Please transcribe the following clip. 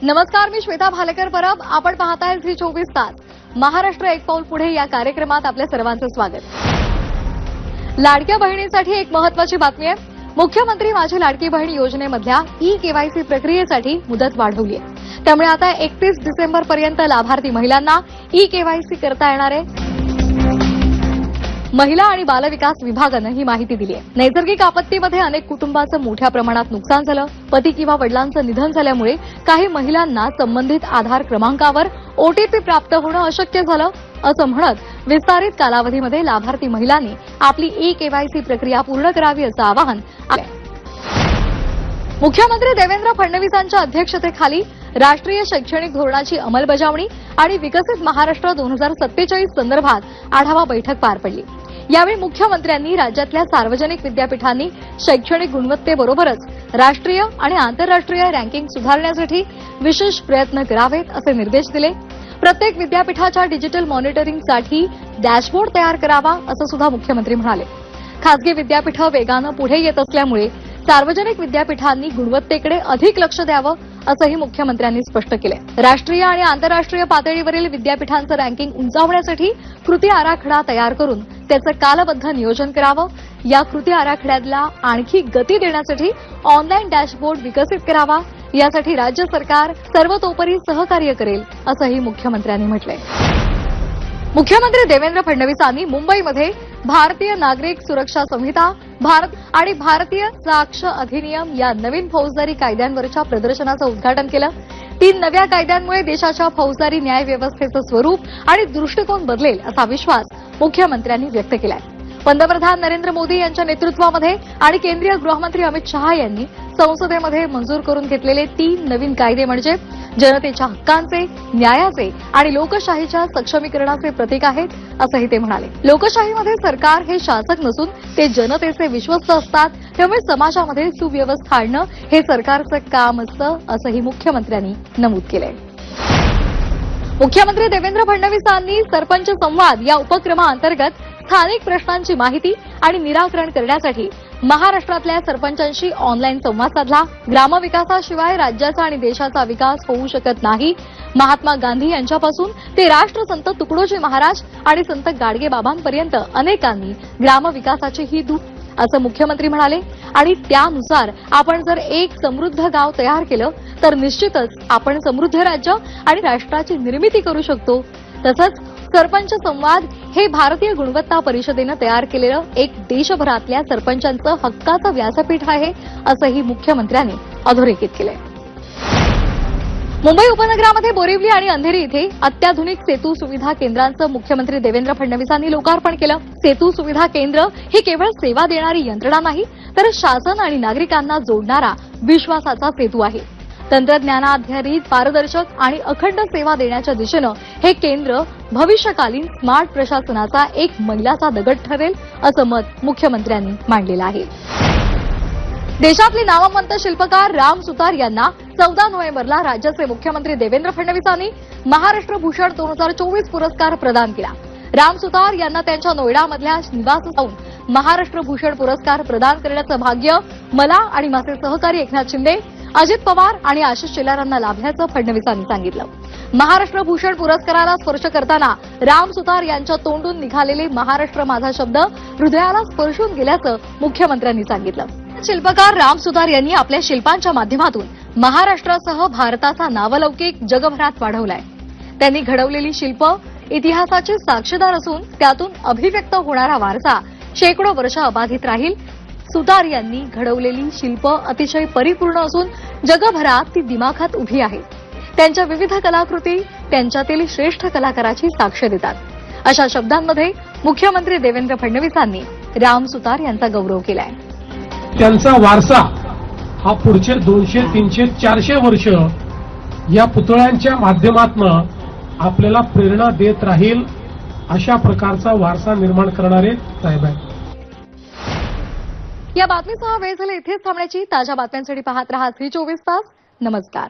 नमस्कार, मी श्वेता भालेकर परब. आपण पाहताय झी 24 तास. महाराष्ट्र एक पाऊल पुढे या कार्यक्रमात आपल्या सर्वांचं स्वागत. लाडक्या बहिणींसाठी एक महत्त्वाची बातमी आहे. मुख्यमंत्री माझी लाडकी बहीण योजनेमधल्या ई-केवायसी प्रक्रियेसाठी मुदत वाढवली आहे. त्यामुळे आता 31 डिसेंबरपर्यंत लाभार्थी महिलांना ई-केवायसी करता येणार आहे. महिला आणि बालविकास विभागानं ही माहिती दिली आहे. नैसर्गिक आपत्तीमध्ये अनेक कुटुंबांचं मोठ्या प्रमाणात नुकसान झालं. पती किंवा वडिलांचं निधन झाल्यामुळे काही महिलांना संबंधित आधार क्रमांकावर ओटीपी प्राप्त होणं अशक्य झालं, असं म्हणत विस्तारित कालावधीमध्ये लाभार्थी महिलांनी आपली ई-केवायसी प्रक्रिया पूर्ण करावी असं आवाहन मुख्यमंत्री देवेंद्र फडणवीसांच्या अध्यक्षतेखाली राष्ट्रीय शैक्षणिक धोरणाची अंमलबजावणी आणि विकसित महाराष्ट्र 2047 संदर्भात आढावा बैठक पार पडली. यावेळी मुख्यमंत्र्यांनी राज्यातल्या सार्वजनिक विद्यापीठांनी शैक्षणिक गुणवत्तेबरोबरच राष्ट्रीय आणि आंतरराष्ट्रीय रँकिंग सुधारण्यासाठी विशेष प्रयत्न करावेत असे निर्देश दिले. प्रत्येक विद्यापीठाच्या डिजिटल मॉनिटरिंगसाठी डॅशबोर्ड तयार करावा असं सुद्धा मुख्यमंत्री म्हणाले. खासगी विद्यापीठं वेगानं पुढे येत असल्यामुळे सार्वजनिक विद्यापीठांनी गुणवत्तेकडे अधिक लक्ष द्यावं असंही मुख्यमंत्र्यांनी स्पष्ट केलंय. राष्ट्रीय आणि आंतरराष्ट्रीय पातळीवरील विद्यापीठांचं रँकिंग उंचावण्यासाठी कृती आराखडा तयार करून त्याचं कालबद्ध नियोजन करावं. या कृती आराखड्याला आणखी गती देण्यासाठी ऑनलाईन डॅशबोर्ड विकसित करावा. यासाठी राज्य सरकार सर्वतोपरी सहकार्य करेल असंही मुख्यमंत्र्यांनी म्हटलंय. मुख्यमंत्री देवेंद्र फडणवीसांनी मुंबईमध्ये भारतीय नागरिक सुरक्षा संहिता आणि भारतीय साक्ष अधिनियम या नवीन फौजदारी कायद्यांवरच्या प्रदर्शनाचं उद्घाटन केलं. 3 नव्या कायद्यांमुळे देशाच्या फौजदारी न्याय व्यवस्थेचं स्वरूप आणि दृष्टिकोन बदलेल असा विश्वास मुख्यमंत्र्यांनी व्यक्त केलाय. पंतप्रधान नरेंद्र मोदी यांच्या नेतृत्वामध्ये आणि केंद्रीय गृहमंत्री अमित शहा यांनी संसदेमध्ये मंजूर करून घेतलेले 3 नवीन कायदे म्हणजे जनतेच्या हक्कांचे, न्यायाचे आणि लोकशाहीच्या सक्षमीकरणाचे प्रतीक आहेत असंही ते म्हणाले. लोकशाहीमध्ये सरकार हे शासक नसून ते जनतेचे विश्वस्त असतात. त्यामुळे समाजामध्ये सुव्यवस्था आणणं हे सरकारचं काम असतं असंही मुख्यमंत्र्यांनी नमूद केलंय. मुख्यमंत्री देवेंद्र फडणवीसांनी सरपंच संवाद या उपक्रमाअंतर्गत स्थानिक प्रश्नांची माहिती आणि निराकरण करण्यासाठी महाराष्ट्रातल्या सरपंचांशी ऑनलाईन संवाद साधला. ग्रामविकासाशिवाय राज्याचा आणि देशाचा विकास होऊ शकत नाही. महात्मा गांधी यांच्यापासून ते राष्ट्रसंत तुकडोजी महाराज आणि संत गाडगेबाबांपर्यंत अनेकांनी ग्रामविकासाची ही दूत असं मुख्यमंत्री म्हणाले. आणि त्यानुसार आपण जर एक समृद्ध गाव तयार केलं तर निश्चितच आपण समृद्ध राज्य आणि राष्ट्राची निर्मिती करू शकतो. तसंच सरपंच संवाद हे भारतीय गुणवत्ता परिषदेनं तयार केलेलं एक देशभरातल्या सरपंचांचं हक्काचं व्यासपीठ आहे असंही मुख्यमंत्र्यांनी अधोरेखित केलंय. मुंबई उपनगरामध्ये बोरिवली आणि अंधेरी इथे अत्याधुनिक सेतू सुविधा केंद्रांचं मुख्यमंत्री देवेंद्र फडणवीसांनी लोकार्पण केलं. सेतू सुविधा केंद्र ही केवळ सेवा देणारी यंत्रणा नाही तर शासन आणि नागरिकांना जोडणारा विश्वासाचा सेतू आहे. तंत्रज्ञानाधारित पारदर्शक आणि अखंड सेवा देण्याच्या दिशेनं हे केंद्र भविष्यकालीन स्मार्ट प्रशासनाचा एक मैलाचा दगड ठरेल असं मत मुख्यमंत्र्यांनी मांडलेलं आहे. देशातले नामवंत शिल्पकार राम सुतार यांना 14 नोव्हेंबरला राज्याचे मुख्यमंत्री देवेंद्र फडणवीसांनी महाराष्ट्र भूषण 2024 पुरस्कार प्रदान केला. राम सुतार यांना त्यांच्या नोएडामधल्या निवासस्थानी महाराष्ट्र भूषण पुरस्कार प्रदान करण्याचं भाग्य मला आणि माझे सहकारी एकनाथ शिंदे, अजित पवार आणि आशिष शेलारांना लाभल्याचं फडणवीसांनी सांगितलं. महाराष्ट्र भूषण पुरस्काराला स्पर्श करताना राम सुतार यांच्या तोंडून निघालेले महाराष्ट्र माझा शब्द हृदयाला स्पर्शून गेल्याचं मुख्यमंत्र्यांनी सांगितलं. शिल्पकार राम सुतार यांनी आपल्या शिल्पांच्या माध्यमातून महाराष्ट्रासह भारताचा नावलौकिक जगभरात वाढवलाय. त्यांनी घडवलेली शिल्प इतिहासाचे साक्षीदार असून त्यातून अभिव्यक्त होणारा वारसा शेकडो वर्ष अबाधित राहील. सुतार यांनी घडवलेली शिल्प अतिशय परिपूर्ण असून जगभरात ती दिमाखात उभी आहे. त्यांच्या विविध कलाकृती त्यांच्यातील श्रेष्ठ कलाकाराची साक्ष देतात. अशा शब्दांमध्ये मुख्यमंत्री देवेंद्र फडणवीसांनी राम सुतार यांचा गौरव केलाय. त्यांचा वारसा हा पुढचे 200, 300, 400 वर्ष या पुतळ्यांच्या माध्यमातून आपल्याला प्रेरणा देत राहील. अशा प्रकारचा वारसा निर्माण करणारे साहेब आहेत. या बातमीसह वेळ झाली इथेच थांबण्याची. ताज्या बातम्यांसाठी पाहत रहा झी 24 तास. नमस्कार.